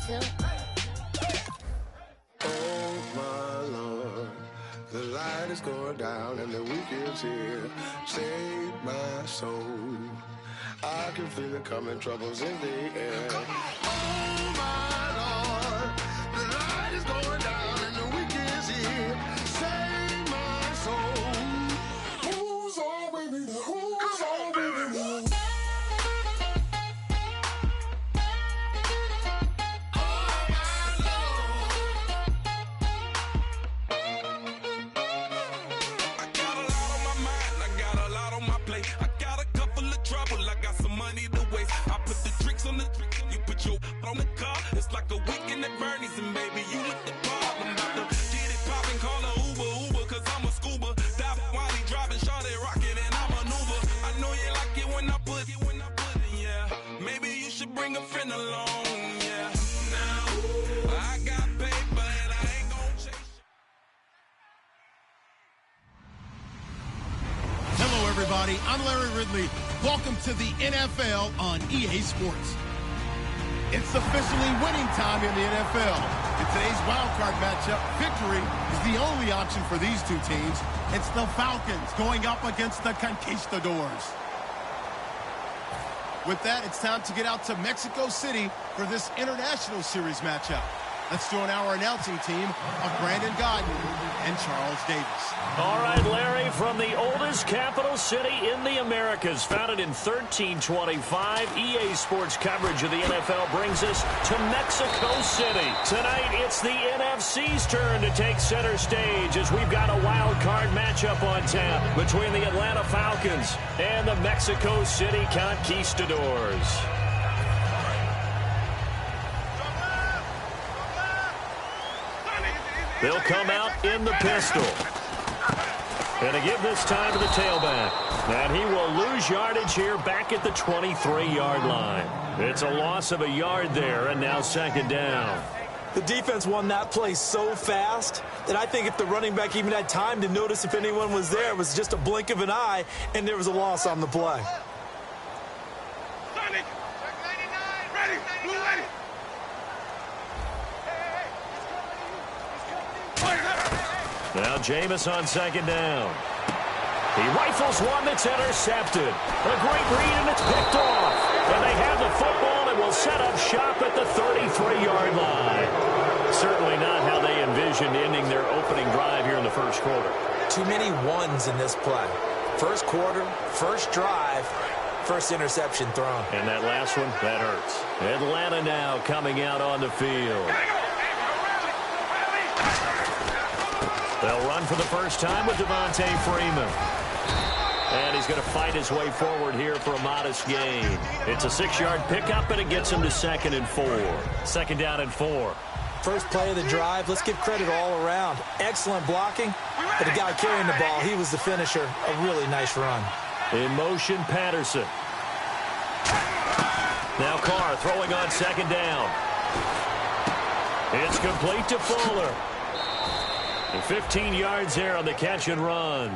Oh my Lord, the light is going down and the weekend's here. Save my soul. I can feel it coming, troubles in the air. Oh my Lord, the light is going down and the weekend's here. Save my soul. Who's all with me? Who's all with me? On the car, it's like a weekend at Bernie's, and baby, you look the part. I'm about to get it poppin', call a Uber, cause I'm a scuba. Dive while he driving, shot it, rocket, and I maneuver. I know you like it when I put it, yeah. Maybe you should bring a friend along, yeah. Now, I got paper and I ain't gon' chase. Hello, everybody. I'm Larry Ridley. Welcome to the NFL on EA Sports. It's officially winning time in the NFL. In today's wildcard matchup, victory is the only option for these two teams. It's the Falcons going up against the Conquistadors. With that, it's time to get out to Mexico City for this International Series matchup. Let's join our announcing team of Brandon Gaudin and Charles Davis. All right, Larry, from the oldest capital city in the Americas, founded in 1325, EA Sports coverage of the NFL brings us to Mexico City. Tonight, it's the NFC's turn to take center stage as we've got a wild card matchup on tap between the Atlanta Falcons and the Mexico City Conquistadors. They'll come out in the pistol. And to give this time to the tailback. And he will lose yardage here back at the 23-yard line. It's a loss of a yard there, and now second down. The defense won that play so fast that I think if the running back even had time to notice if anyone was there, it was just a blink of an eye, and there was a loss on the play. Now Jameis on second down. He rifles one that's intercepted. A great read, and it's picked off. And they have the football and will set up shop at the 33-yard line. Certainly not how they envisioned ending their opening drive here in the first quarter. Too many ones in this play. First quarter, first drive, first interception thrown. And that last one, that hurts. Atlanta now coming out on the field. They'll run for the first time with Devontae Freeman. And he's going to fight his way forward here for a modest gain. It's a 6-yard pickup, and it gets him to 2nd and 4. 2nd down and 4. First play of the drive, let's give credit all around. Excellent blocking, but the guy carrying the ball, he was the finisher. A really nice run. In motion, Patterson. Now Carr throwing on 2nd down. It's complete to Fuller. And 15 yards there on the catch and run.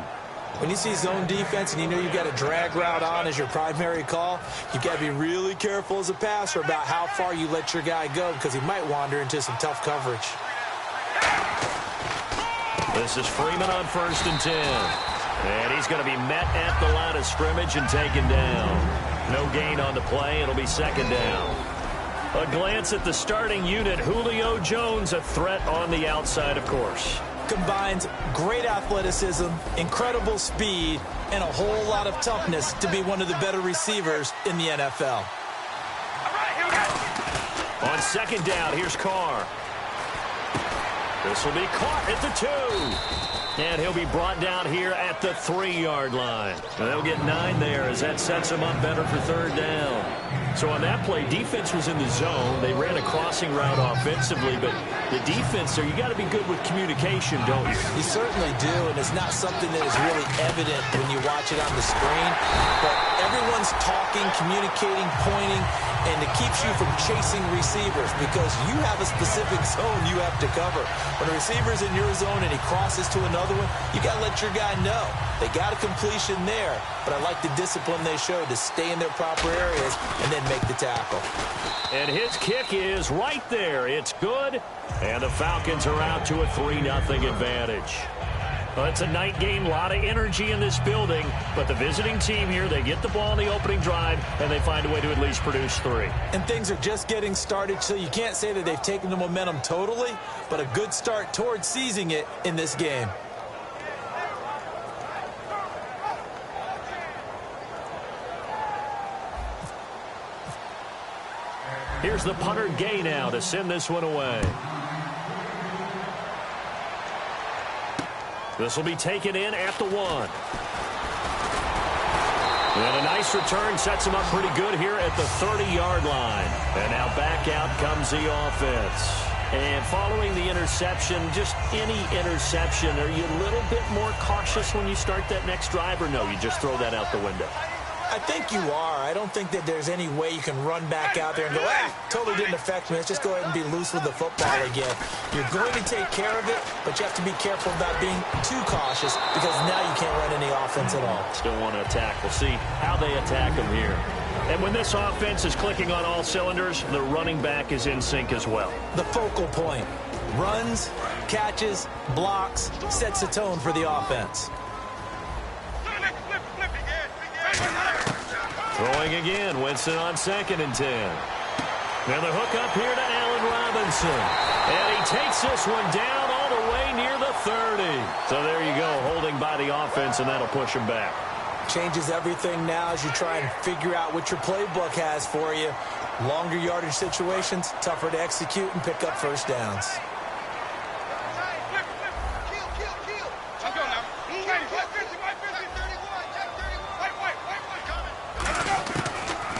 When you see zone defense and you know you've got a drag route on as your primary call, you've got to be really careful as a passer about how far you let your guy go because he might wander into some tough coverage. This is Freeman on 1st and 10. And he's going to be met at the line of scrimmage and taken down. No gain on the play. It'll be 2nd down. A glance at the starting unit. Julio Jones, a threat on the outside, of course. Combines great athleticism, incredible speed, and a whole lot of toughness to be one of the better receivers in the NFL. On 2nd down, here's Carr. This will be caught at the 2. And he'll be brought down here at the 3-yard line. And they'll get 9 there as that sets him up better for 3rd down. So on that play, defense was in the zone. They ran a crossing route offensively, but the defense there, you got to be good with communication, don't you? You certainly do, and it's not something that is really evident when you watch it on the screen. But everyone's talking, communicating, pointing, and it keeps you from chasing receivers because you have a specific zone you have to cover. When a receiver's in your zone and he crosses to another one, you got to let your guy know. They got a completion there, but I like the discipline they showed to stay in their proper areas and then make the tackle. And his kick is right there. It's good. And the Falcons are out to a 3-0 advantage. Well, it's a night game, a lot of energy in this building. But the visiting team here, they get the ball in the opening drive, and they find a way to at least produce 3. And things are just getting started, so you can't say that they've taken the momentum totally, but a good start towards seizing it in this game. Here's the punter Gay now to send this one away. This will be taken in at the 1. And a nice return sets him up pretty good here at the 30-yard line. And now back out comes the offense. And following the interception, just any interception, are you a little bit more cautious when you start that next drive, or no, you just throw that out the window? I think you are. I don't think that there's any way you can run back out there and go, totally didn't affect me. Let's just go ahead and be loose with the football again. You're going to take care of it, but you have to be careful about being too cautious because now you can't run any offense at all. Still want to attack. We'll see how they attack them here. And when this offense is clicking on all cylinders, the running back is in sync as well. The focal point. Runs, catches, blocks, sets the tone for the offense. Throwing again, Winston on 2nd and 10. Now the hook up here to Allen Robinson. And he takes this one down all the way near the 30. So there you go, holding by the offense, and that'll push him back. Changes everything now as you try and figure out what your playbook has for you. Longer yardage situations, tougher to execute and pick up first downs.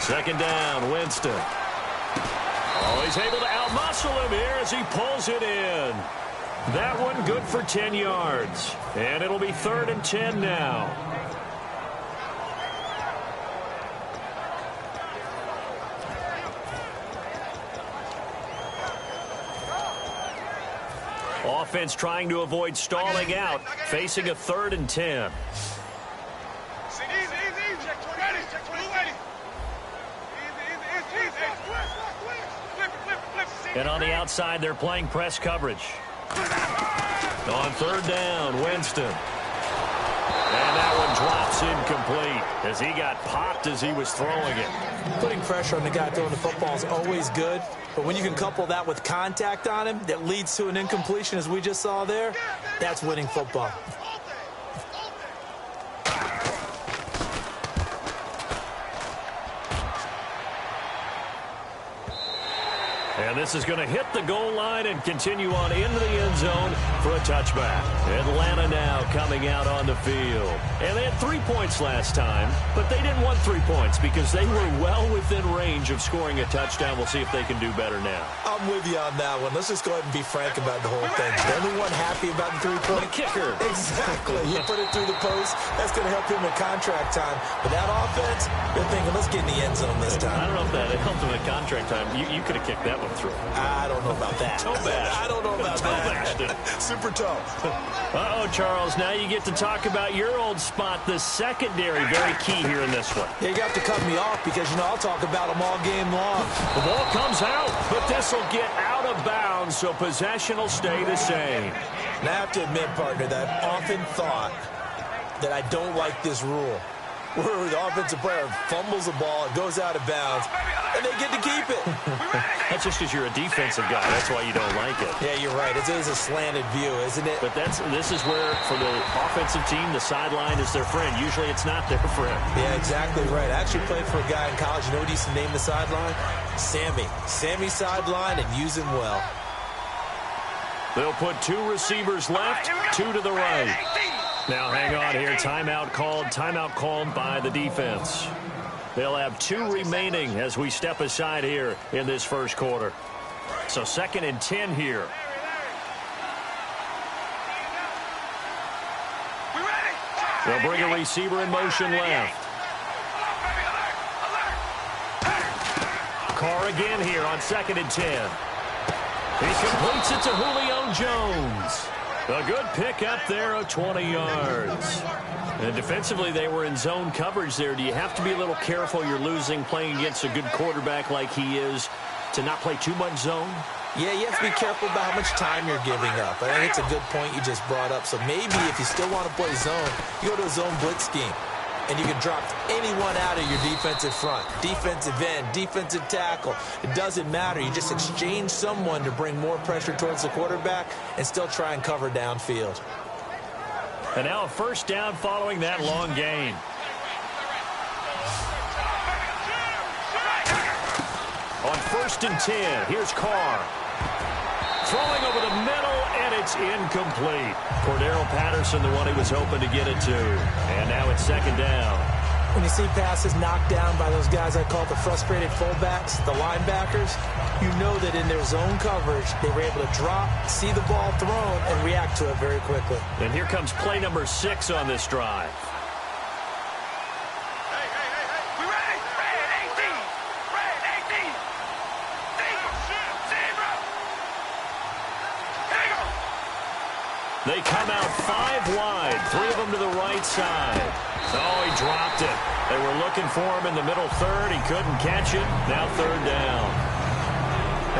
Second down, Winston. Oh, he's able to outmuscle him here as he pulls it in. That one good for 10 yards. And it'll be 3rd and 10 now. Offense trying to avoid stalling out, facing a 3rd and 10. And on the outside, they're playing press coverage. On 3rd down, Winston. And that one drops incomplete as he got popped as he was throwing it. Putting pressure on the guy throwing the football is always good, but when you can couple that with contact on him that leads to an incompletion, as we just saw there, that's winning football. And this is going to hit the goal line and continue on into the end zone for a touchback. Atlanta now coming out on the field. And they had 3 points last time, but they didn't want 3 points because they were well within range of scoring a touchdown. We'll see if they can do better now. I'm with you on that one. Let's just go ahead and be frank about the whole thing. The only one happy about the 3-point kicker. Exactly. You put it through the post. That's going to help him in contract time. But that offense, they're thinking, let's get in the end zone this time. I don't know if that helped him in contract time. You could have kicked that one through. I don't know about that. I don't know about that. Super tough. Uh-oh, Charles. Now you get to talk about your old spot, the secondary. Very key here in this one. Yeah, you have to cut me off because, I'll talk about them all game long. The ball comes out, but this will get out of bounds, so possession will stay the same. And I have to admit, partner, that I've often thought that I don't like this rule, where the offensive player fumbles the ball, it goes out of bounds, and they get to keep it. That's just because you're a defensive guy. That's why you don't like it. Yeah, you're right. It is a slanted view, isn't it? But this is where, for the offensive team, the sideline is their friend. Usually it's not their friend. Yeah, exactly right. I actually played for a guy in college. You know what he used to name the sideline? Sammy. Sammy sideline, and use him well. They'll put 2 receivers left, 2 to the right. Now hang on here. Timeout called by the defense. They'll have 2 remaining as we step aside here in this first quarter. So 2nd and 10 here. They'll bring a receiver in motion left. Carr again here on 2nd and 10. He completes it to Julio Jones. A good pick up there of 20 yards. And defensively, they were in zone coverage there. Do you have to be a little careful? You're losing playing against a good quarterback like he is. to not play too much zone? Yeah, you have to be careful about how much time you're giving up. I think it's a good point you just brought up. So maybe if you still want to play zone, you go to a zone blitz scheme. And you can drop anyone out of your defensive front, defensive end, defensive tackle. It doesn't matter. You just exchange someone to bring more pressure towards the quarterback and still try and cover downfield. And now a first down following that long gain. On 1st and 10, here's Carr. Throwing over the middle, and it's incomplete. Cordero Patterson, the one he was hoping to get it to. And now it's 2nd down. When you see passes knocked down by those guys I call the frustrated fullbacks, the linebackers, you know that in their zone coverage, they were able to drop, see the ball thrown, and react to it very quickly. And here comes play number 6 on this drive. They come out 5 wide, 3 of them to the right side. Oh, he dropped it. They were looking for him in the middle third. He couldn't catch it. Now 3rd down.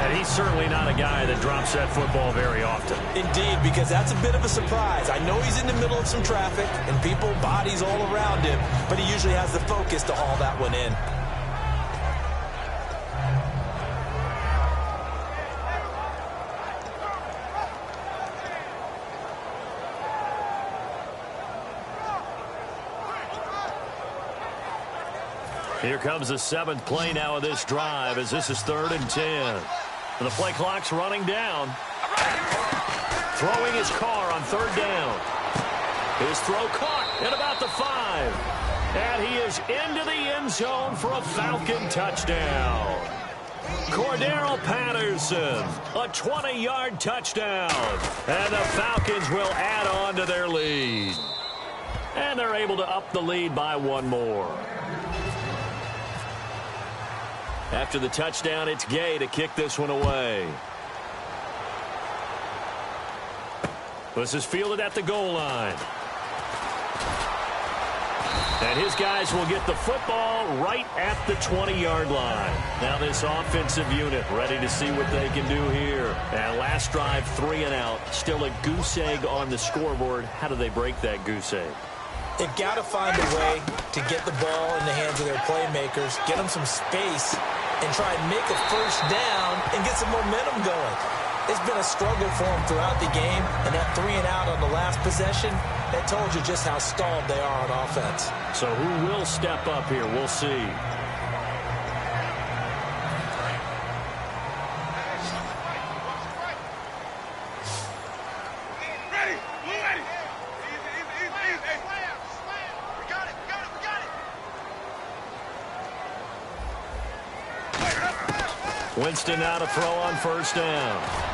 And he's certainly not a guy that drops that football very often. Indeed, because that's a bit of a surprise. I know he's in the middle of some traffic and people, bodies all around him, but he usually has the focus to haul that one in. Here comes the 7th play now of this drive as this is 3rd and 10. And the play clock's running down. Throwing his Carr on 3rd down. His throw caught at about the 5. And he is into the end zone for a Falcon touchdown. Cordero Patterson, a 20-yard touchdown. And the Falcons will add on to their lead. And they're able to up the lead by 1 more. After the touchdown, it's Gay to kick this one away. This is fielded at the goal line. And his guys will get the football right at the 20-yard line. Now this offensive unit ready to see what they can do here. And last drive, 3 and out. Still a goose egg on the scoreboard. How do they break that goose egg? They've got to find a way to get the ball in the hands of their playmakers, get them some space, and try and make a first down and get some momentum going. It's been a struggle for them throughout the game, and that 3 and out on the last possession, that told you just how stalled they are on offense. So who will step up here? We'll see. Winston now to throw on 1st down.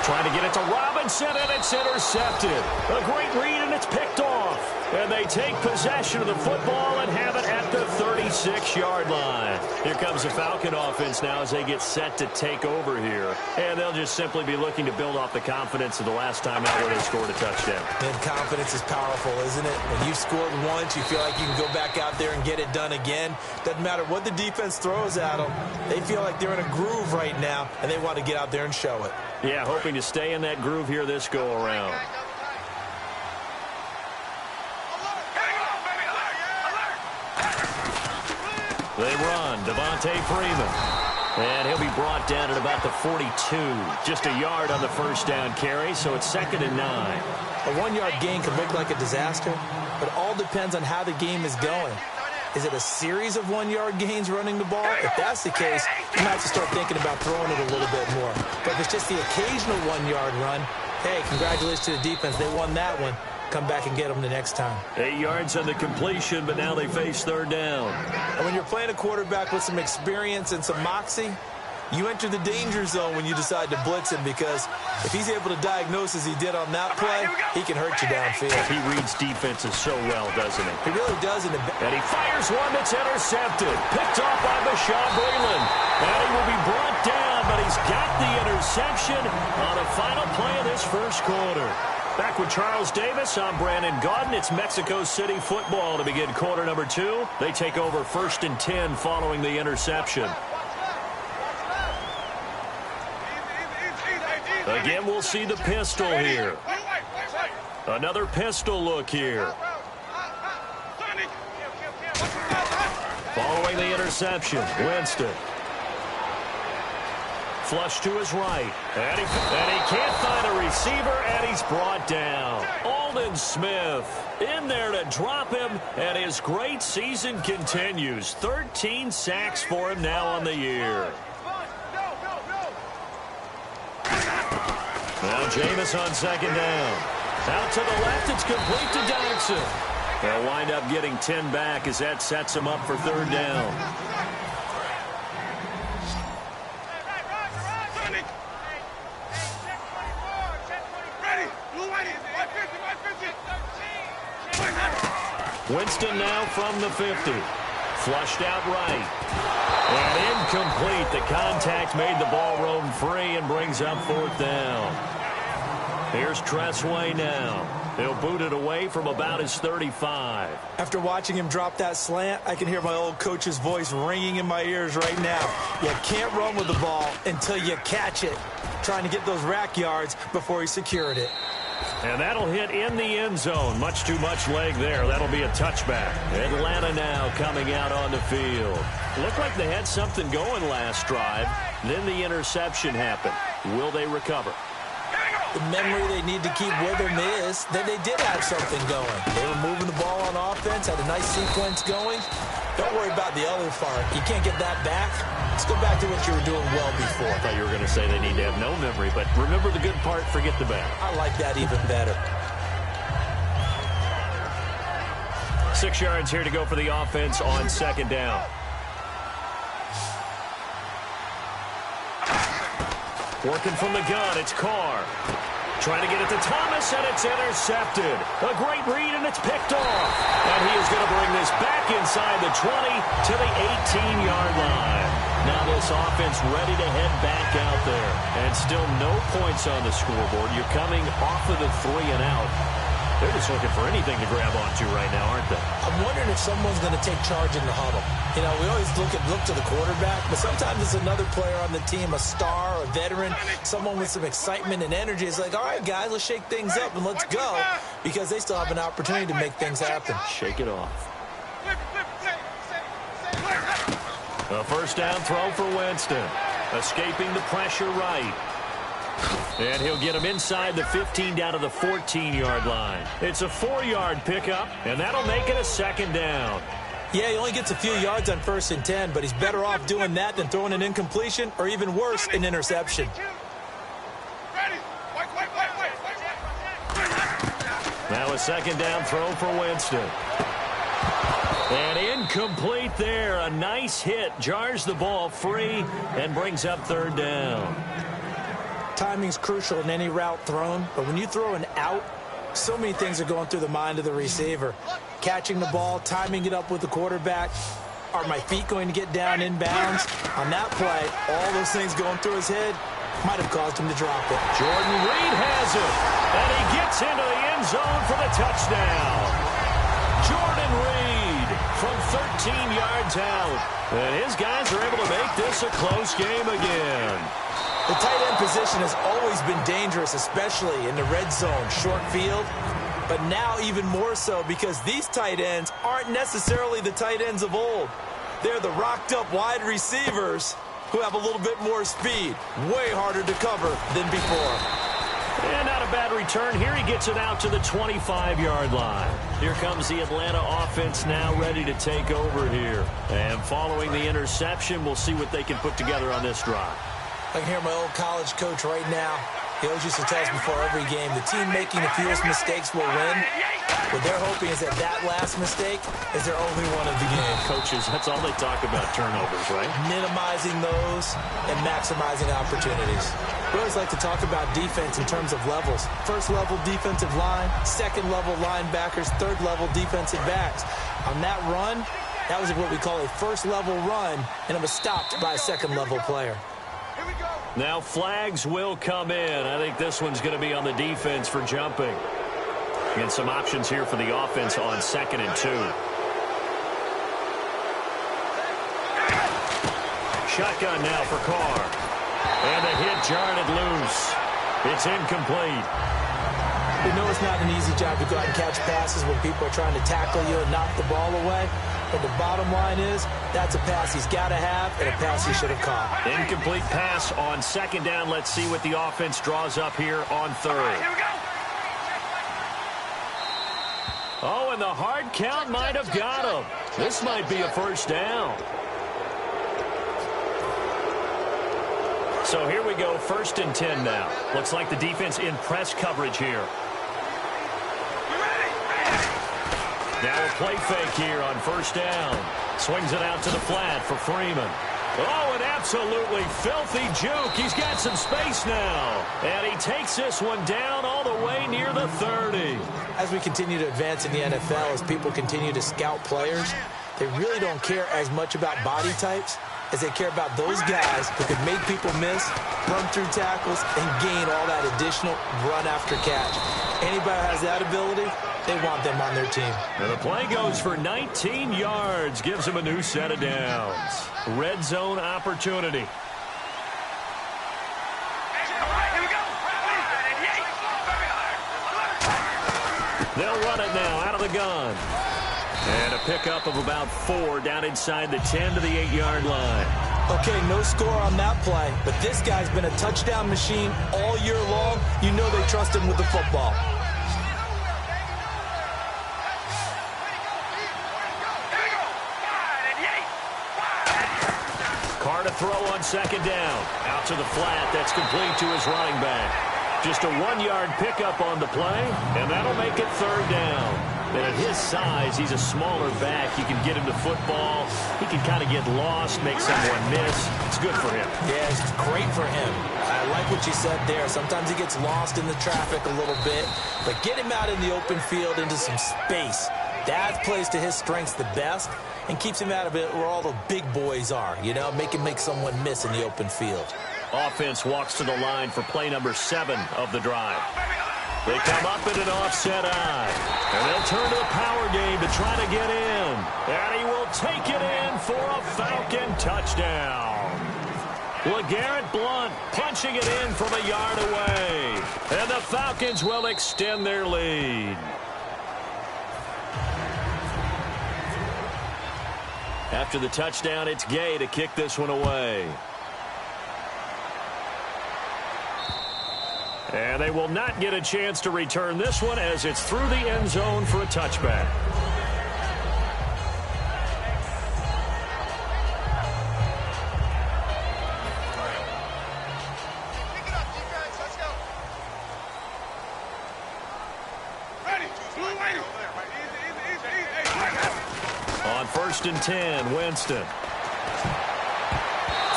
Trying to get it to Robinson, and it's intercepted. A great read, and it's picked off. And they take possession of the football and have it at the 36-yard line. Here comes the Falcon offense now as they get set to take over here. And they'll just simply be looking to build off the confidence of the last time out where they scored a touchdown. And confidence is powerful, isn't it? When you've scored once, you feel like you can go back out there and get it done again. Doesn't matter what the defense throws at them. They feel like they're in a groove right now, and they want to get out there and show it. Yeah, hoping to stay in that groove here this go-around. They run, Devontae Freeman. And he'll be brought down at about the 42. Just a yard on the first down carry, so it's 2nd and 9. A 1-yard gain can look like a disaster, but all depends on how the game is going. Is it a series of 1-yard gains running the ball? If that's the case, you might have to start thinking about throwing it a little bit more. But if it's just the occasional 1-yard run, hey, congratulations to the defense. They won that one. Come back and get them the next time. 8 yards on the completion, but now they face 3rd down. And when you're playing a quarterback with some experience and some moxie, you enter the danger zone when you decide to blitz him, because if he's able to diagnose as he did on that play, he can hurt you downfield. He reads defenses so well, doesn't he? He really does. And he fires one that's intercepted. Picked off by Bashaud Breeland. And he will be brought down, but he's got the interception on the final play of this first quarter. Back with Charles Davis, I'm Brandon Gaudin. It's Mexico City football to begin quarter number 2. They take over 1st and 10 following the interception. Again, we'll see the pistol here. Another pistol look here. Following the interception, Winston. Flush to his right. And he can't find a receiver, and he's brought down. Aldon Smith in there to drop him, and his great season continues. 13 sacks for him now on the year. Now Jameis on second down. Out to the left, it's complete to Dodson. They'll wind up getting 10 back as that sets him up for third down. Winston now from the 50. Flushed out right. And incomplete. The contact made the ball roam free and brings up fourth down. Here's Tressway now. He'll boot it away from about his 35. After watching him drop that slant, I can hear my old coach's voice ringing in my ears right now. You can't run with the ball until you catch it. Trying to get those rack yards before he secured it. And that'll hit in the end zone. Much too much leg there. That'll be a touchback. Atlanta now coming out on the field. Looked like they had something going last drive. Then the interception happened. Will they recover? The memory they need to keep with them is that they did have something going. They were moving the ball on offense, had a nice sequence going. Don't worry about the other part. You can't get that back. Let's go back to what you were doing well before. I thought you were going to say they need to have no memory, but remember the good part, forget the bad. I like that even better. 6 yards here to go for the offense on second down. Working from the gun, it's Carr. Trying to get it to Thomas, and it's intercepted. A great read, and it's picked off. And he is going to bring this back inside the 20 to the 18-yard line. Now this offense ready to head back out there. And still no points on the scoreboard. You're coming off of the 3 and out. They're just looking for anything to grab onto right now, aren't they? I'm wondering if someone's going to take charge in the huddle. You know, we always look to the quarterback, but sometimes it's another player on the team, a star, a veteran, someone with some excitement and energy. It's like, all right, guys, let's shake things up and let's go, because they still have an opportunity to make things happen. Shake it off. A first down throw for Winston. Escaping the pressure right. And he'll get him inside the 15 down to the 14-yard line. It's a 4-yard pickup, and that'll make it a second down. Yeah, he only gets a few yards on 1st and 10, but he's better off doing that than throwing an incompletion or even worse, an interception. Now a second down throw for Winston. And incomplete there. A nice hit. Jars the ball free and brings up third down. Timing's crucial in any route thrown, but when you throw an out, so many things are going through the mind of the receiver. Catching the ball, timing it up with the quarterback. Are my feet going to get down inbounds? On that play, all those things going through his head might have caused him to drop it. Jordan Reed has it, and he gets into the end zone for the touchdown. Jordan Reed from 13 yards out, and his guys are able to make this a close game again. The tight end position has always been dangerous, especially in the red zone, short field. But now even more so because these tight ends aren't necessarily the tight ends of old. They're the rocked-up wide receivers who have a little bit more speed. Way harder to cover than before. And not a bad return here. He gets it out to the 25-yard line. Here comes the Atlanta offense now ready to take over here. And following the interception, we'll see what they can put together on this drive. I can hear my old college coach right now. He always used to tell us before every game, the team making the fewest mistakes will win. What they're hoping is that last mistake is their only one of the game. Coaches, that's all they talk about, turnovers, right? Minimizing those and maximizing opportunities. We always like to talk about defense in terms of levels. First level defensive line, second level linebackers, third level defensive backs. On that run, that was what we call a first level run, and it was stopped by a second level player. Now flags will come in. I think this one's going to be on the defense for jumping. And some options here for the offense on 2nd and 2. Shotgun now for Carr. And the hit jarred it loose. It's incomplete. You know it's not an easy job to go out and catch passes when people are trying to tackle you and knock the ball away. But the bottom line is, that's a pass he's got to have and a pass he should have caught. Incomplete pass on second down. Let's see what the offense draws up here on third. Here we go. Oh, and the hard count might have got him. This might be a first down. So here we go, 1st and 10 now. Looks like the defense in press coverage here. Now a play fake here on 1st down. Swings it out to the flat for Freeman. Oh, an absolutely filthy juke. He's got some space now. And he takes this one down all the way near the 30. As we continue to advance in the NFL, as people continue to scout players, they really don't care as much about body types as they care about those guys who can make people miss, run through tackles, and gain all that additional run after catch. Anybody who has that ability, they want them on their team. And the play goes for 19 yards, gives him a new set of downs. Red zone opportunity. They'll run it now out of the gun. And a pickup of about 4 down inside the 10 to the 8-yard line. Okay, no score on that play, but this guy's been a touchdown machine all year long. You know they trust him with the football. Carr to throw on second down. Out to the flat. That's complete to his running back. Just a 1-yard pickup on the play, and that'll make it 3rd down. And at his size, he's a smaller back. You can get him to football. He can kind of get lost, make someone miss. It's good for him. Yeah, it's great for him. I like what you said there. Sometimes he gets lost in the traffic a little bit, but get him out in the open field into some space. That plays to his strengths the best and keeps him out of it where all the big boys are, you know, make someone miss in the open field. Offense walks to the line for play number 7 of the drive. They come up in an offset eye. And they'll turn to the power game to try to get in. And he will take it in for a Falcon touchdown. LeGarrette Blount punching it in from a yard away. And the Falcons will extend their lead. After the touchdown, it's Gay to kick this one away. And they will not get a chance to return this one as it's through the end zone for a touchback. On 1st and 10, Winston.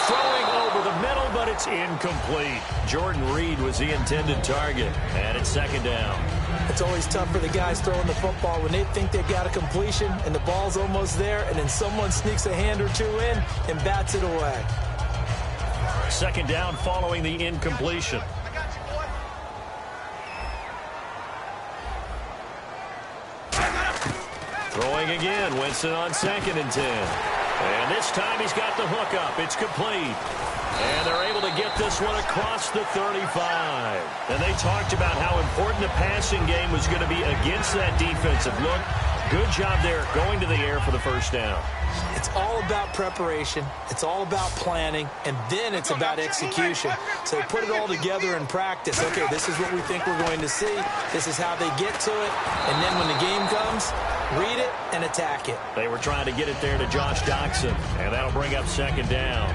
Throwing over the middle, but it's incomplete. Jordan Reed was the intended target, and it's 2nd down. It's always tough for the guys throwing the football when they think they've got a completion and the ball's almost there, and then someone sneaks a hand or two in and bats it away. 2nd down following the incompletion. Throwing again, Winston on 2nd and 10. And this time he's got the hook up. It's complete. And they're able to get this one across the 35. And they talked about how important the passing game was going to be against that defensive look. Good job there going to the air for the 1st down. It's all about preparation. It's all about planning. And then it's about execution. So they put it all together in practice. Okay, this is what we think we're going to see. This is how they get to it. And then when the game comes, read it and attack it. They were trying to get it there to Josh Doxson. And that'll bring up 2nd down.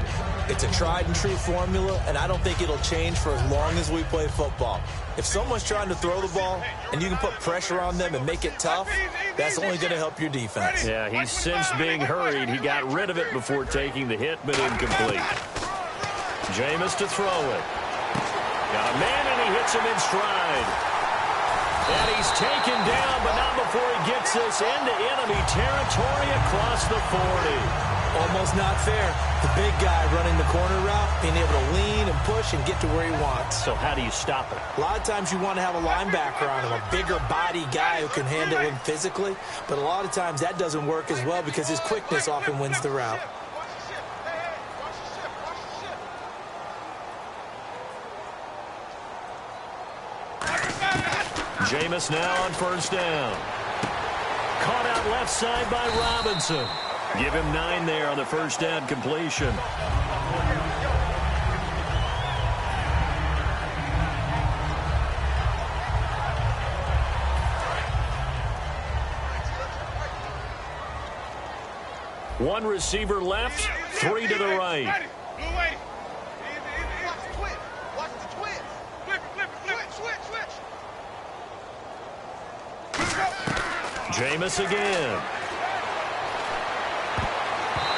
It's a tried-and-true formula, and I don't think it'll change for as long as we play football. If someone's trying to throw the ball and you can put pressure on them and make it tough, that's only going to help your defense. Yeah, he's since being hurried. He got rid of it before taking the hit, but incomplete. Jameis to throw it. Got a man, and he hits him in stride. And he's taken down, but not before he gets this into enemy territory across the 40. Almost not fair. The big guy running the corner route, being able to lean and push and get to where he wants. So how do you stop it? A lot of times you want to have a linebacker on him, a bigger body guy who can handle him physically. But a lot of times that doesn't work as well because his quickness often wins the route. Jameis now on first down. Caught out left side by Robinson. Give him 9 there on the first down completion. One receiver left, 3 to the right. Jameis again.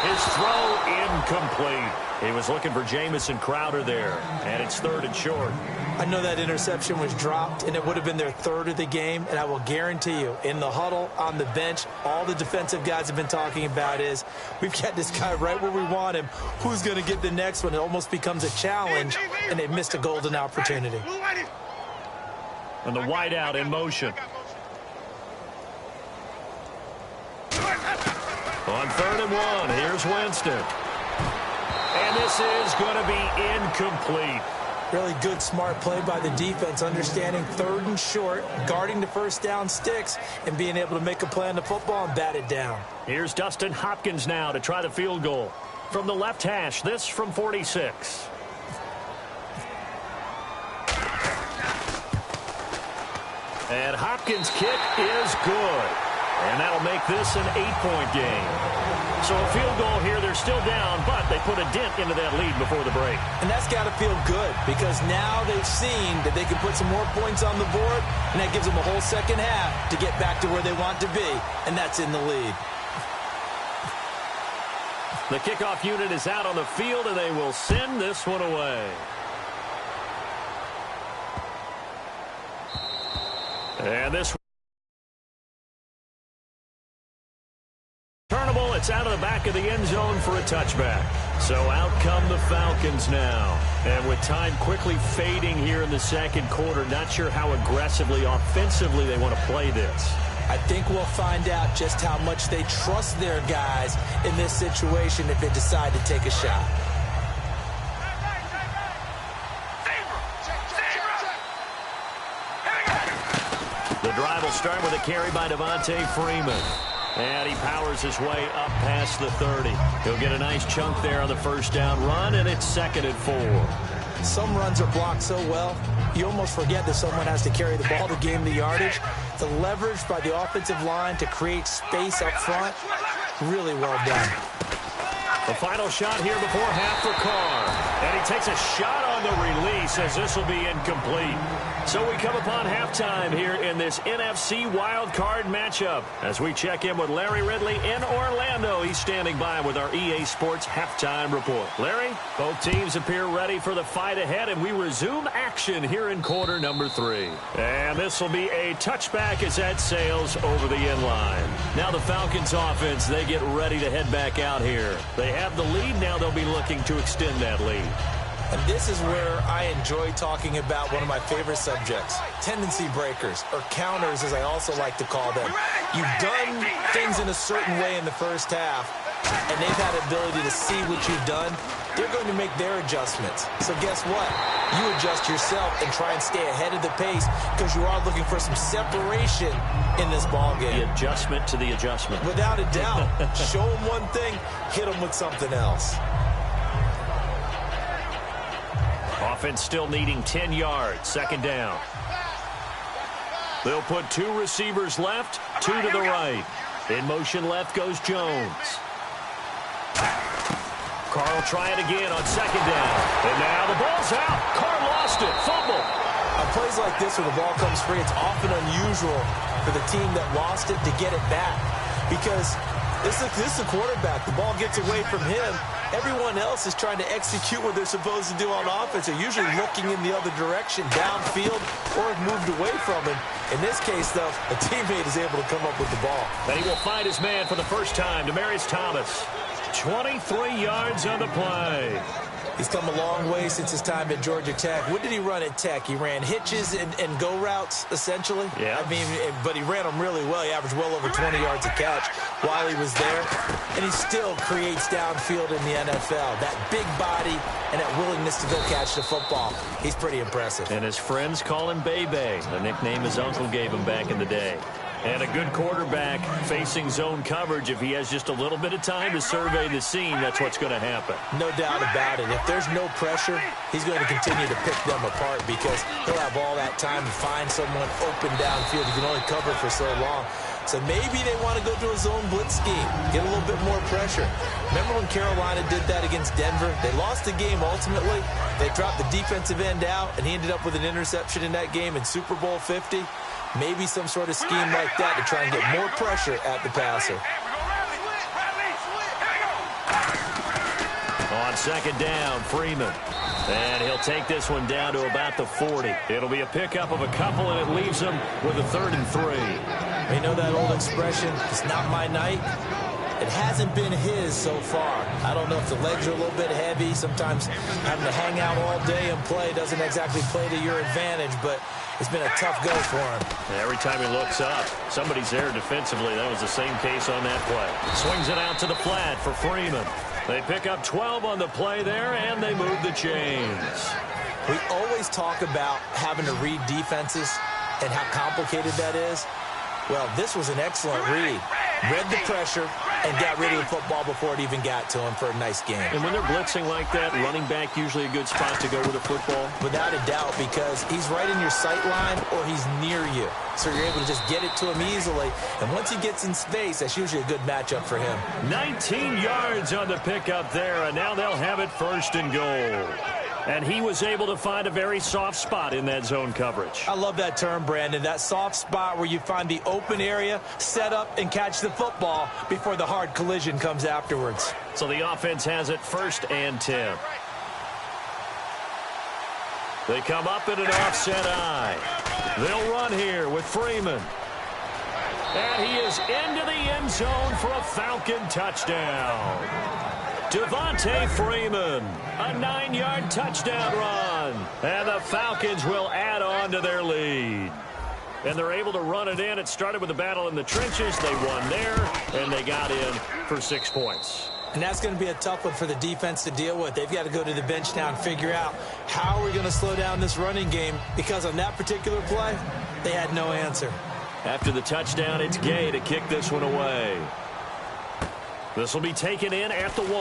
His throw incomplete. He was looking for Jamison Crowder there, and it's 3rd and short. I know that interception was dropped, and it would have been their 3rd of the game, and I will guarantee you, in the huddle, on the bench, all the defensive guys have been talking about is, we've got this guy right where we want him. Who's going to get the next one? It almost becomes a challenge, and they missed a golden opportunity. And the wideout in motion. On 3rd and 1, here's Winston. And this is going to be incomplete. Really good, smart play by the defense, understanding 3rd and short, guarding the first down sticks, and being able to make a play on the football and bat it down. Here's Dustin Hopkins now to try the field goal. From the left hash, this from 46. And Hopkins' kick is good. And that'll make this an 8-point game. So a field goal here, they're still down, but they put a dent into that lead before the break. And that's got to feel good because now they've seen that they can put some more points on the board, and that gives them a whole second half to get back to where they want to be, and that's in the lead. The kickoff unit is out on the field, and they will send this one away. And this turnable, it's out of the back of the end zone for a touchback. So out come the Falcons now. And with time quickly fading here in the second quarter, not sure how aggressively, offensively they want to play this. I think we'll find out just how much they trust their guys in this situation if they decide to take a shot. The drive will start with a carry by Devontae Freeman. And he powers his way up past the 30. He'll get a nice chunk there on the first down run, and it's 2nd and 4. Some runs are blocked so well, you almost forget that someone has to carry the ball to gain the yardage. The leverage by the offensive line to create space up front, really well done. The final shot here before half for Carr. And he takes a shot on the release as this will be incomplete. So we come upon halftime here in this NFC wild card matchup. As we check in with Larry Ridley in Orlando, he's standing by with our EA Sports halftime report. Larry, both teams appear ready for the fight ahead, and we resume action here in quarter number 3. And this will be a touchback as that sails over the end line. Now the Falcons offense, they get ready to head back out here. They have the lead. Now they'll be looking to extend that lead. And this is where I enjoy talking about one of my favorite subjects, tendency breakers, or counters as I also like to call them. You've done things in a certain way in the first half, and they've had the ability to see what you've done. They're going to make their adjustments. So guess what? You adjust yourself and try and stay ahead of the pace because you are looking for some separation in this ballgame. The adjustment to the adjustment. Without a doubt. Show them one thing, hit them with something else. Offense still needing 10 yards. 2nd down. They'll put 2 receivers left, 2 to the right. In motion left goes Jones. Carr will try it again on 2nd down. And now the ball's out. Carr lost it. Fumble. On plays like this where the ball comes free, it's often unusual for the team that lost it to get it back. Because this is a quarterback. The ball gets away from him. Everyone else is trying to execute what they're supposed to do on offense. They're usually looking in the other direction, downfield, or have moved away from him. In this case, though, a teammate is able to come up with the ball. And he will find his man for the first time, Demaryius Thomas. 23 yards on the play. He's come a long way since his time at Georgia Tech. What did he run at Tech? He ran hitches and go routes, essentially. Yeah. I mean, but he ran them really well. He averaged well over 20 yards a catch while he was there. And he still creates downfield in the NFL. That big body and that willingness to go catch the football. He's pretty impressive. And his friends call him Bebe, a nickname his uncle gave him back in the day. And a good quarterback facing zone coverage, if he has just a little bit of time to survey the scene, that's what's going to happen. No doubt about it. If there's no pressure, he's going to continue to pick them apart because he'll have all that time to find someone open downfield. He can only cover for so long. So maybe they want to go to a zone blitz scheme, get a little bit more pressure. Remember when Carolina did that against Denver? They lost the game ultimately. They dropped the defensive end out, and he ended up with an interception in that game in Super Bowl 50. Maybe some sort of scheme like that to try and get more pressure at the passer. On second down, Freeman. And he'll take this one down to about the 40. It'll be a pickup of a couple, and it leaves him with a 3rd and 3. You know that old expression, it's not my night? It hasn't been his so far. I don't know if the legs are a little bit heavy. Sometimes having to hang out all day and play doesn't exactly play to your advantage, but it's been a tough go for him. Every time he looks up, somebody's there defensively. That was the same case on that play. Swings it out to the flat for Freeman. They pick up 12 on the play there, and they move the chains. We always talk about having to read defenses and how complicated that is. Well, this was an excellent read. Read the pressure and got rid of the football before it even got to him for a nice game. And when they're blitzing like that, running back usually a good spot to go with a football? Without a doubt, because he's right in your sight line or he's near you. So you're able to just get it to him easily. And once he gets in space, that's usually a good matchup for him. 19 yards on the pickup there, and now they'll have it 1st and goal. And he was able to find a very soft spot in that zone coverage. I love that term, Brandon. That soft spot where you find the open area, set up, and catch the football before the hard collision comes afterwards. So the offense has it 1st and 10. They come up in an offset eye. They'll run here with Freeman. And he is into the end zone for a Falcon touchdown. Devontae Freeman, a 9-yard touchdown run. And the Falcons will add on to their lead. And they're able to run it in. It started with a battle in the trenches. They won there, and they got in for 6 points. And that's going to be a tough one for the defense to deal with. They've got to go to the bench now and figure out how are we going to slow down this running game, because on that particular play, they had no answer. After the touchdown, it's Gay to kick this one away. This will be taken in at the 1.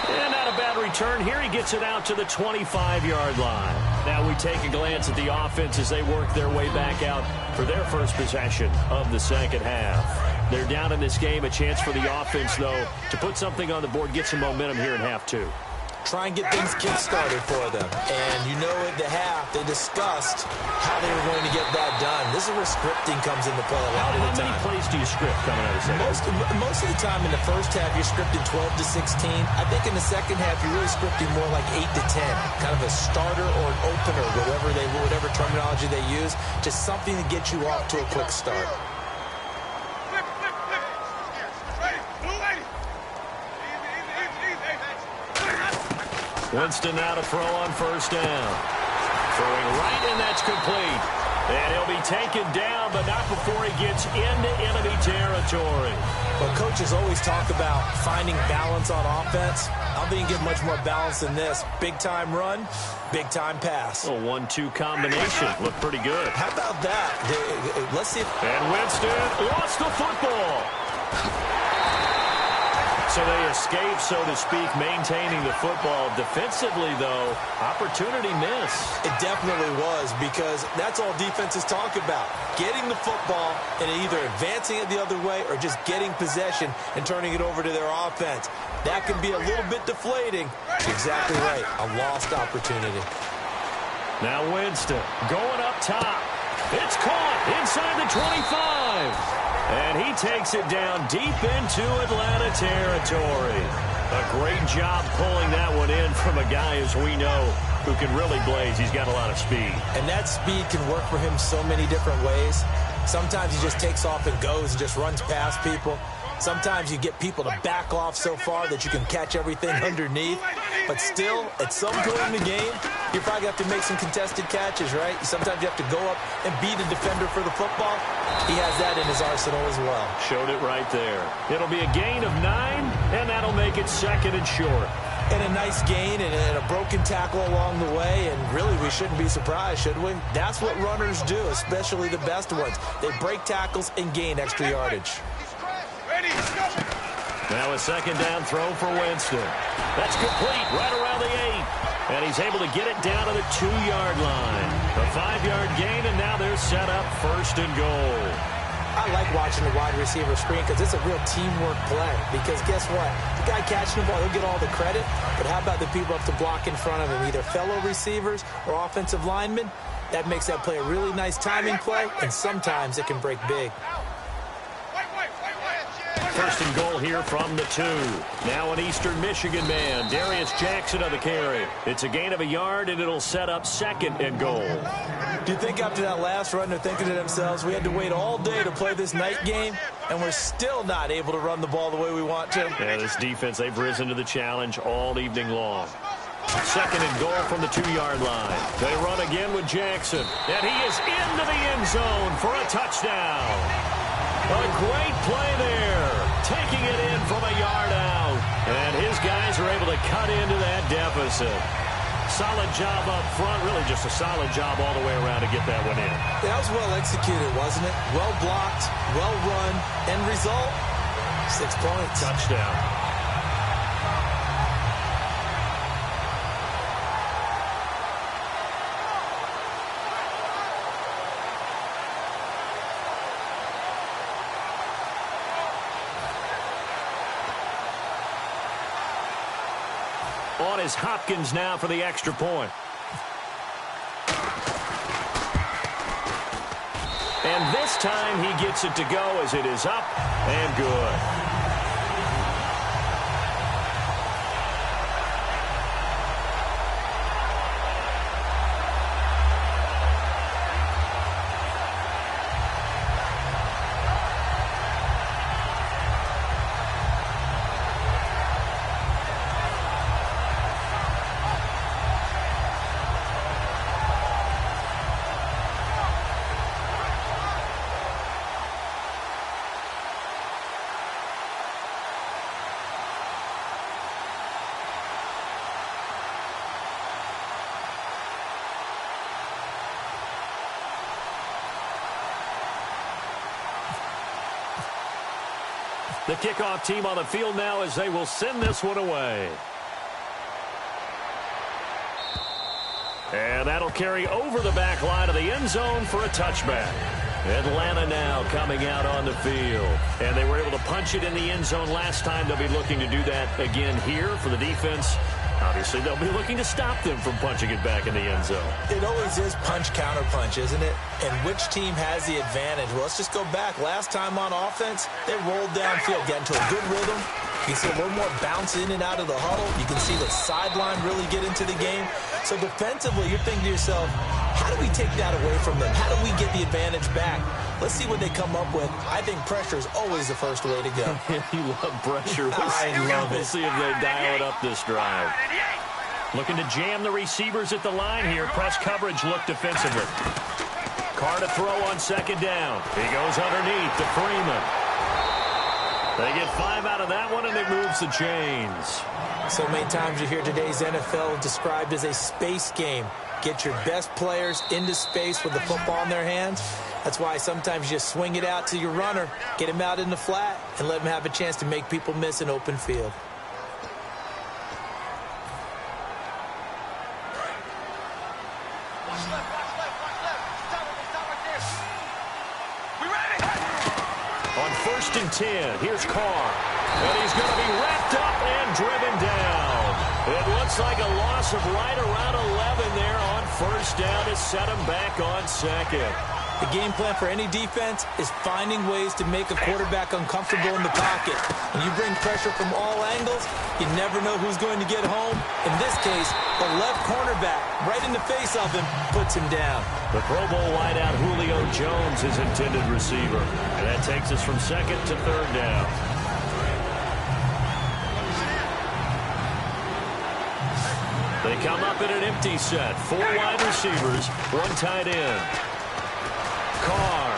And not a bad return here. He gets it out to the 25-yard line. Now we take a glance at the offense as they work their way back out for their first possession of the second half. They're down in this game. A chance for the offense, though, to put something on the board, get some momentum here in half 2. Try and get things kick-started for them. And you know at the half, they discussed how they were going to get that done. This is where scripting comes into play a lot of the time. How many plays do you script coming out of the second? Most of the time in the first half, you're scripting 12 to 16. I think in the second half, you're really scripting more like 8 to 10. Kind of a starter or an opener, whatever terminology they use. Just something to get you off to a quick start. Winston now to throw on 1st down. Throwing right, and that's complete. And he'll be taken down, but not before he gets into enemy territory. Well, coaches always talk about finding balance on offense. I don't think you get much more balance than this. Big-time run, big-time pass. A 1-2 combination. Looked pretty good. How about that? Let's see. And Winston lost the football. So they escape, so to speak, maintaining the football. Defensively, though, opportunity miss. It definitely was, because that's all defenses talk about. Getting the football and either advancing it the other way or just getting possession and turning it over to their offense. That can be a little bit deflating. Exactly right. A lost opportunity. Now Winston going up top. It's caught inside the 25. And he takes it down deep into Atlanta territory. A great job pulling that one in from a guy, as we know, who can really blaze. He's got a lot of speed. And that speed can work for him so many different ways. Sometimes he just takes off and goes and just runs past people. Sometimes you get people to back off so far that you can catch everything underneath. But still, at some point in the game, you probably have to make some contested catches, right? Sometimes you have to go up and beat a defender for the football. He has that in his arsenal as well. Showed it right there. It'll be a gain of 9, and that'll make it 2nd and short. And a nice gain and a broken tackle along the way, and really we shouldn't be surprised, should we? That's what runners do, especially the best ones. They break tackles and gain extra yardage. Now a 2nd down throw for Winston. That's complete right around the 8. And he's able to get it down to the 2-yard line. A 5-yard gain, and now they're set up 1st and goal. I like watching the wide receiver screen because it's a real teamwork play. Because guess what? The guy catching the ball, he'll get all the credit. But how about the people up to block in front of him, either fellow receivers or offensive linemen? That makes that play a really nice timing play, and sometimes it can break big. 1st and goal here from the 2. Now an Eastern Michigan man, Darius Jackson on the carry. It's a gain of a yard, and it'll set up 2nd and goal. Do you think after that last run they're thinking to themselves, we had to wait all day to play this night game, and we're still not able to run the ball the way we want to? Yeah, this defense, they've risen to the challenge all evening long. 2nd and goal from the 2-yard line. They run again with Jackson, and he is into the end zone for a touchdown. A great play there, taking it in from a yard out. And his guys are able to cut into that deficit. Solid job up front, really just a solid job all the way around to get that one in. That was well executed, wasn't it? Well blocked, well run. End result, 6 points. Touchdown. On is Hopkins now for the extra point. And this time he gets it to go as it is up and good. The kickoff team on the field now as they will send this one away. And that'll carry over the back line of the end zone for a touchback. Atlanta now coming out on the field. And they were able to punch it in the end zone last time. They'll be looking to do that again here for the defense. Obviously, they'll be looking to stop them from punching it back in the end zone. It always is punch-counter-punch, isn't it? And which team has the advantage? Well, let's just go back. Last time on offense, they rolled downfield, got into a good rhythm. You see a little more bounce in and out of the huddle. You can see the sideline really get into the game. So defensively, you're thinking to yourself, how do we take that away from them? How do we get the advantage back? Let's see what they come up with. I think pressure is always the first way to go. You love pressure. I love it. We'll see if they dial it up this drive. Looking to jam the receivers at the line here. Press coverage look defensively. Carr to throw on 2nd down. He goes underneath to Freeman. They get 5 out of that one, and it moves the chains. So many times you hear today's NFL described as a space game. Get your best players into space with the football in their hands. That's why sometimes you just swing it out to your runner, get him out in the flat, and let him have a chance to make people miss an open field. On 1st and 10, here's Carr. And he's going to be wrapped up and driven down. It looks like a loss of right around 11 there on 1st down to set him back on 2nd. The game plan for any defense is finding ways to make a quarterback uncomfortable in the pocket. When you bring pressure from all angles, you never know who's going to get home. In this case, the left cornerback, right in the face of him, puts him down. The Pro Bowl wideout Julio Jones is intended receiver. And that takes us from 2nd to 3rd down. They come up in an empty set. 4 wide receivers, 1 tight end. Carr.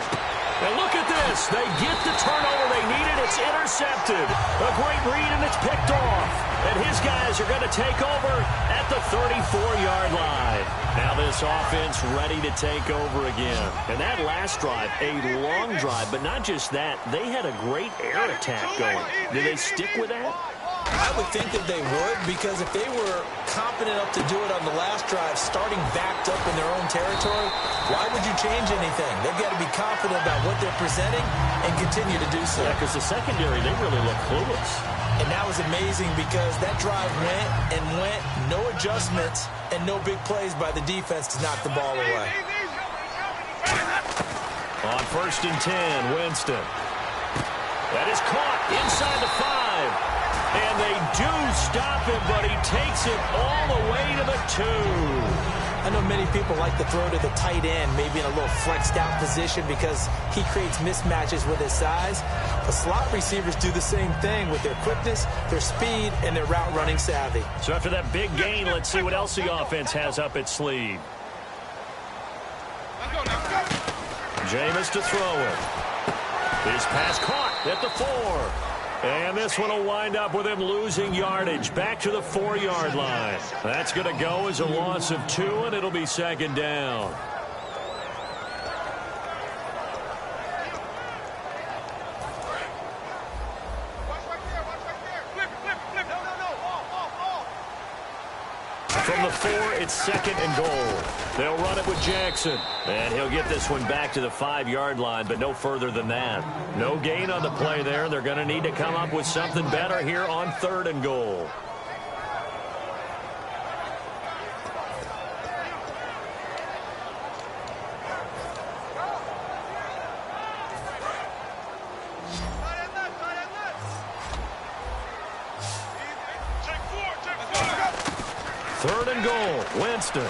And look at this. They get the turnover they needed. It's intercepted. A great read, and it's picked off. And his guys are going to take over at the 34-yard line. Now this offense ready to take over again. And that last drive, a long drive, but not just that. They had a great air attack going. Did they stick with that? I would think that they would, because if they were confident enough to do it on the last drive, starting backed up in their own territory, why would you change anything? They've got to be confident about what they're presenting and continue to do so. Yeah, because the secondary, they really look clueless. And that was amazing because that drive went and went, no adjustments, and no big plays by the defense to knock the ball away. On 1st and 10, Winston. That is caught inside the 5. And they do stop him, but he takes it all the way to the 2. I know many people like to throw to the tight end, maybe in a little flexed out position because he creates mismatches with his size. But slot receivers do the same thing with their quickness, their speed, and their route running savvy. So after that big gain, let's see what else the offense has up its sleeve. Jameis to throw it. His pass caught at the 4. And this one will wind up with him losing yardage back to the 4-yard line. That's going to go as a loss of 2, and it'll be 2nd down. From the 4, it's 2nd and goal. They'll run it with Jackson. And he'll get this one back to the 5-yard line, but no further than that. No gain on the play there. They're going to need to come up with something better here on 3rd and goal. Winston.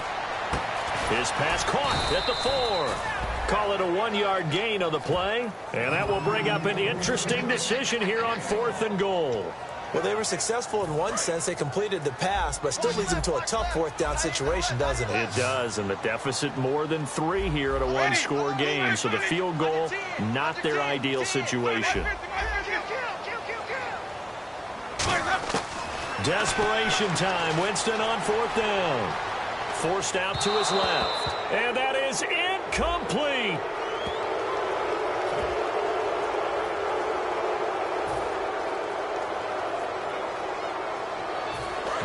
His pass caught at the 4. Call it a 1-yard gain on the play. And that will bring up an interesting decision here on 4th and goal. Well, they were successful in one sense. They completed the pass, but still leads them to a tough 4th down situation, doesn't it? It does, and the deficit more than 3 here at a 1-score game. So the field goal, not their ideal situation. Desperation time. Winston on 4th down. Forced out to his left. And that is incomplete.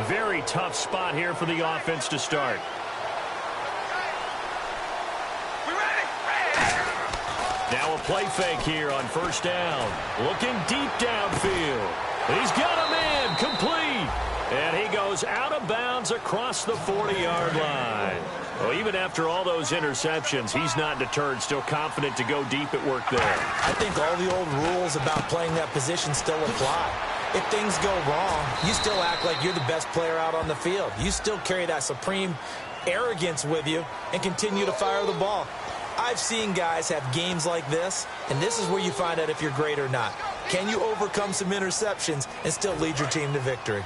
Very tough spot here for the offense to start. Now a play fake here on 1st down. Looking deep downfield. He's got a man complete. And he goes out of bounds across the 40-yard line. Well, even after all those interceptions, he's not deterred, still confident to go deep at work there. I think all the old rules about playing that position still apply. If things go wrong, you still act like you're the best player out on the field. You still carry that supreme arrogance with you and continue to fire the ball. I've seen guys have games like this, and this is where you find out if you're great or not. Can you overcome some interceptions and still lead your team to victory?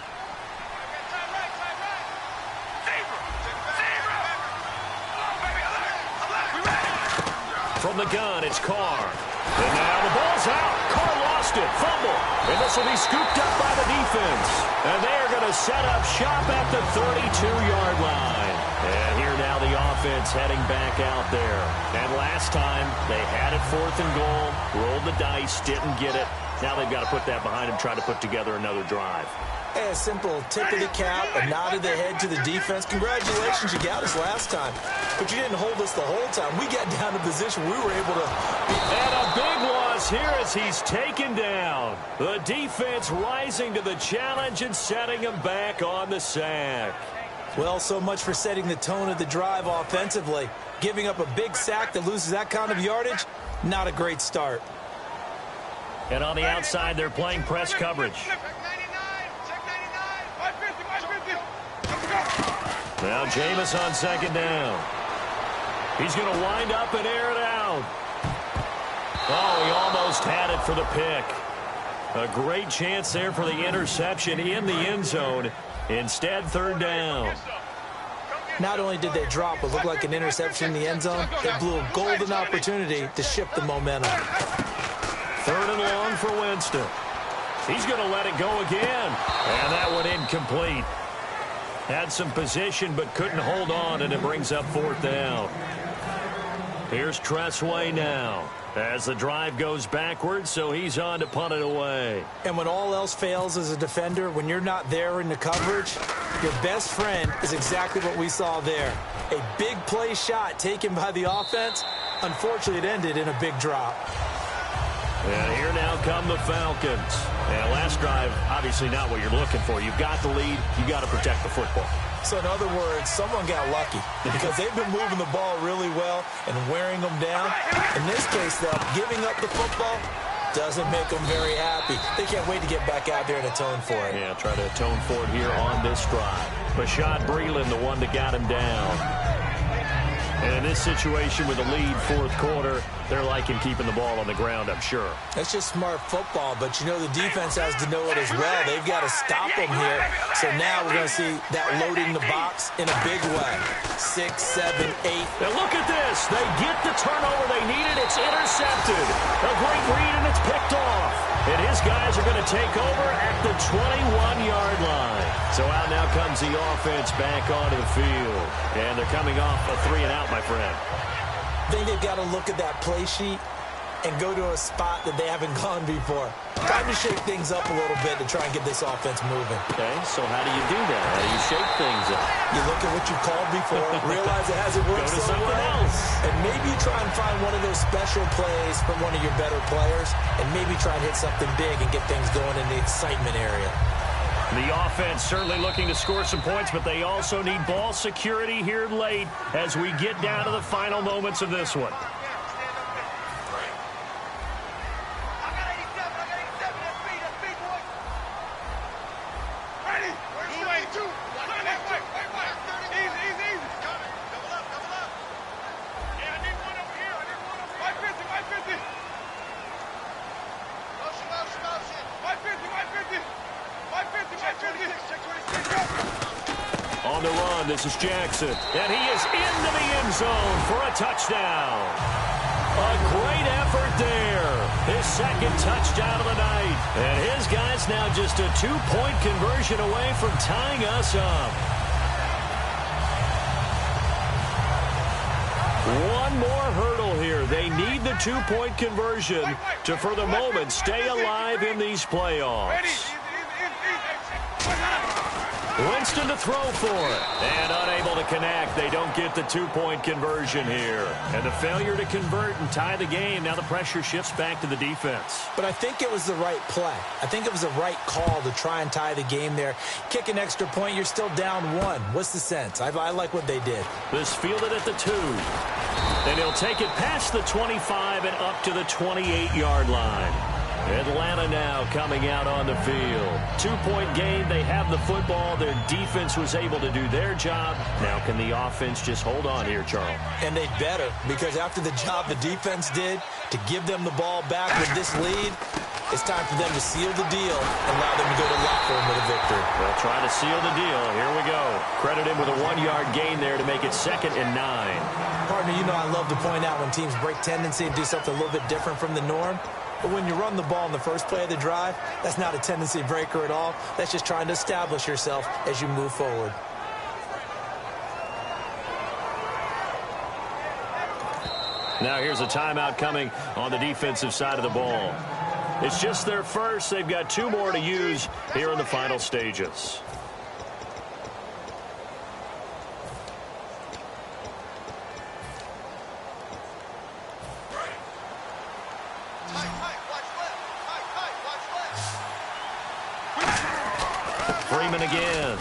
From the gun, it's Carr. And now the ball's out. Carr lost it. Fumble. And this will be scooped up by the defense. And they're going to set up shop at the 32-yard line. And here now the offense heading back out there. And last time, they had it 4th and goal. Rolled the dice, didn't get it. Now they've got to put that behind them, try to put together another drive. Hey, a simple tip of the cap, a nod of the head to the defense. Congratulations, you got us last time. But you didn't hold us the whole time. We got down to position we were able to... And a big loss here as he's taken down. The defense rising to the challenge and setting him back on the sack. Well, so much for setting the tone of the drive offensively. Giving up a big sack that loses that kind of yardage, not a great start. And on the outside, they're playing press coverage. Now Jameis on 2nd down. He's going to wind up and air it out. Oh, he almost had it for the pick. A great chance there for the interception in the end zone. Instead, third down. Not only did they drop what looked like an interception in the end zone, they blew a golden opportunity to shift the momentum. Third and long for Winston. He's going to let it go again. And that one incomplete. Had some position but couldn't hold on, and it brings up fourth down. Here's Tressway now as the drive goes backwards, so he's on to punt it away. And when all else fails as a defender, when you're not there in the coverage, your best friend is exactly what we saw there. A big play shot taken by the offense. Unfortunately, it ended in a big drop. And here now come the Falcons. And last drive, obviously not what you're looking for. You've got the lead. You've got to protect the football. So in other words, someone got lucky because they've been moving the ball really well and wearing them down. In this case, though, giving up the football doesn't make them very happy. They can't wait to get back out there and atone for it. Yeah, try to atone for it here on this drive. Bashaud Breeland, the one that got him down. And in this situation with the lead fourth quarter, they're liking keeping the ball on the ground, I'm sure. That's just smart football, but you know the defense has to know it as well. They've got to stop them here. So now we're going to see that loading the box in a big way. 6, 7, 8. Now look at this. They get the turnover they needed. It's intercepted. A great read, and it's picked off. And his guys are going to take over at the 21-yard line. So out now comes the offense back onto the field. And they're coming off a 3-and-out, my friend. I think they've got to look at that play sheet and go to a spot that they haven't gone before. Time to shake things up a little bit to try and get this offense moving. Okay, so how do you do that? How do you shake things up? You look at what you called before, realize it hasn't worked Go to so something well, else. and maybe try and find one of those special plays from one of your better players, and maybe try and hit something big and get things going in the excitement area. The offense certainly looking to score some points, but they also need ball security here late as we get down to the final moments of this one. On the run, this is Jackson, and he is into the end zone for a touchdown. A great effort there. His second touchdown of the night. And his guys now just a 2-point conversion away from tying us up. One more hurdle here. They need the 2-point conversion to, for the moment, stay alive in these playoffs. Winston to throw for it. And unable to connect. They don't get the 2-point conversion here. And the failure to convert and tie the game. Now the pressure shifts back to the defense. But I think it was the right play. I think it was the right call to try and tie the game there. Kick an extra point, you're still down 1. What's the sense? I like what they did. This fielded at the 2. And he'll take it past the 25 and up to the 28-yard line. Atlanta now coming out on the field. 2-point game. They have the football. Their defense was able to do their job. Now can the offense just hold on here, Charles? And they better, because after the job the defense did to give them the ball back with this lead, it's time for them to seal the deal and allow them to go to the locker room with a victory. They'll try to seal the deal. Here we go. Credit him with a 1-yard gain there to make it 2nd and 9. Partner, you know I love to point out when teams break tendency and do something a little bit different from the norm. But when you run the ball in the first play of the drive, that's not a tendency breaker at all. That's just trying to establish yourself as you move forward. Now here's a timeout coming on the defensive side of the ball. It's just their first. They've got 2 more to use here in the final stages. Freeman again.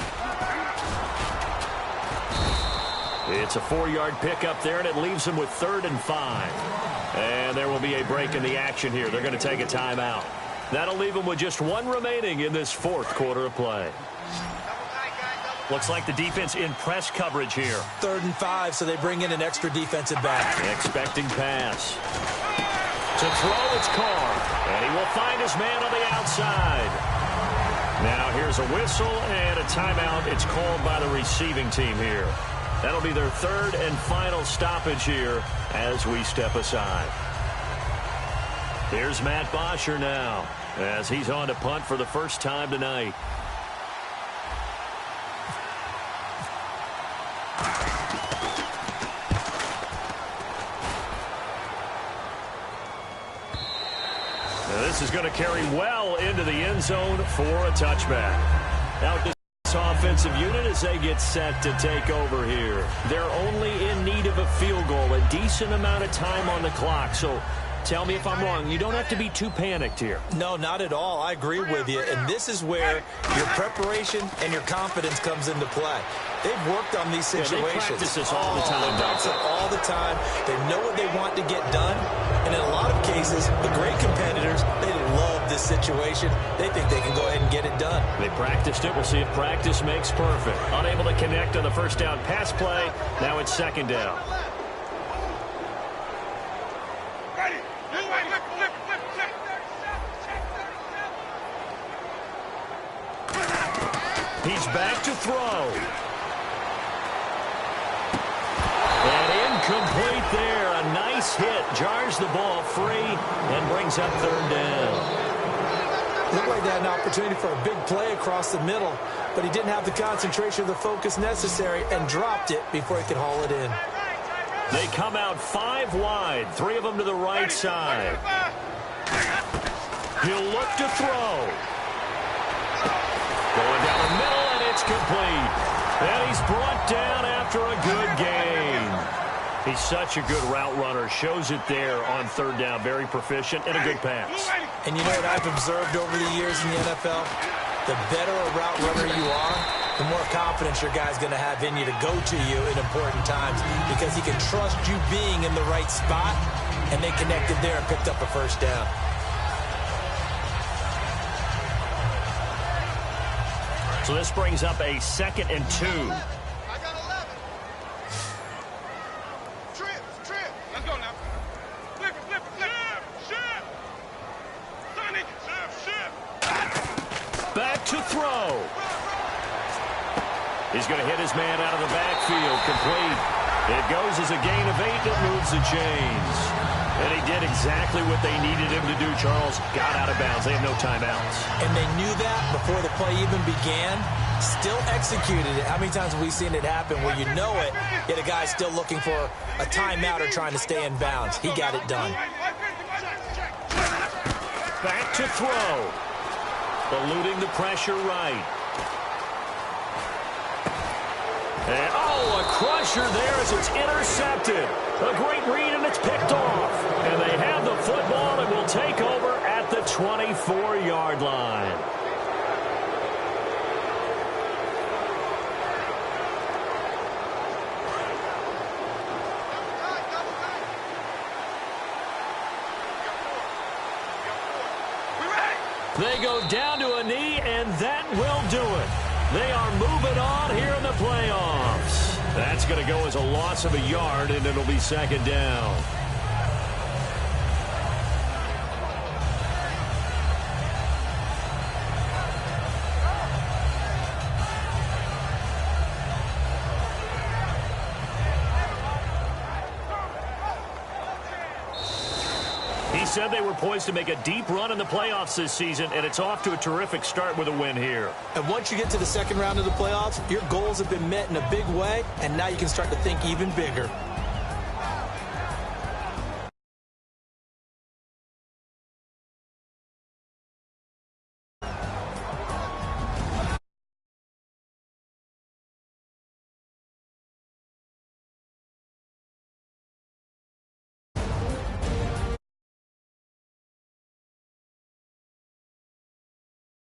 It's a 4-yard pickup there, and it leaves him with 3rd and 5. And there will be a break in the action here. They're going to take a timeout. That'll leave them with just 1 remaining in this 4th quarter of play. Looks like the defense in press coverage here. 3rd and 5, so they bring in an extra defensive back. Expecting pass. To throw, it's Carr. And he will find his man on the outside. Now here's a whistle and a timeout. It's called by the receiving team here. That'll be their third and final stoppage here as we step aside. Here's Matt Bosher now as he's on to punt for the first time tonight. Now this is going to carry well into the end zone for a touchback. Now this offensive unit as they get set to take over here. They're only in need of a field goal, a decent amount of time on the clock. So tell me if I'm wrong. You don't have to be too panicked here. No, not at all. I agree with you. And this is where your preparation and your confidence comes into play. They've worked on these situations. They practice this all the time. They practice it all the time. They know what they want to get done. And in a lot of cases, the great competitors, they love this situation. They think they can go ahead and get it done. They practiced it. We'll see if practice makes perfect. Unable to connect on the first down pass play. Now it's second down. He's back to throw. And incomplete there. A nice hit. Jars the ball free and brings up third down. Looked like they had an opportunity for a big play across the middle, but he didn't have the concentration or the focus necessary and dropped it before he could haul it in. They come out 5 wide. 3 of them to the right side. He'll look to throw. Going down the middle, and it's complete. And he's brought down after a good gain. He's such a good route runner. Shows it there on third down. Very proficient and a good pass. And you know what I've observed over the years in the NFL? The better a route runner you are, the more confidence your guy's going to have in you to go to you in important times because he can trust you being in the right spot, and they connected there and picked up a first down. So this brings up a 2nd and 2. I got 11. Trip. Let's go now. Flip it. Shift. Sonny, shift. Back to throw. He's going to hit his man out of the backfield. Complete. It goes as a gain of 8 that moves the chains. And he did exactly what they needed him to do, Charles. Got out of bounds. They have no timeouts. And they knew that before the play even began. Still executed it. How many times have we seen it happen where you know it, yet a guy's still looking for a timeout or trying to stay in bounds? He got it done. Back to throw. Eluding the pressure right. And, a crusher there as it's intercepted. A great read, and it's picked off. And they have the football and will take over at the 24-yard line. They go down to a knee, and that will do it. They are moving on here in the playoffs. That's going to go as a loss of a yard, and it'll be second down. He said they were poised to make a deep run in the playoffs this season, and it's off to a terrific start with a win here. And once you get to the second round of the playoffs, your goals have been met in a big way, and now you can start to think even bigger.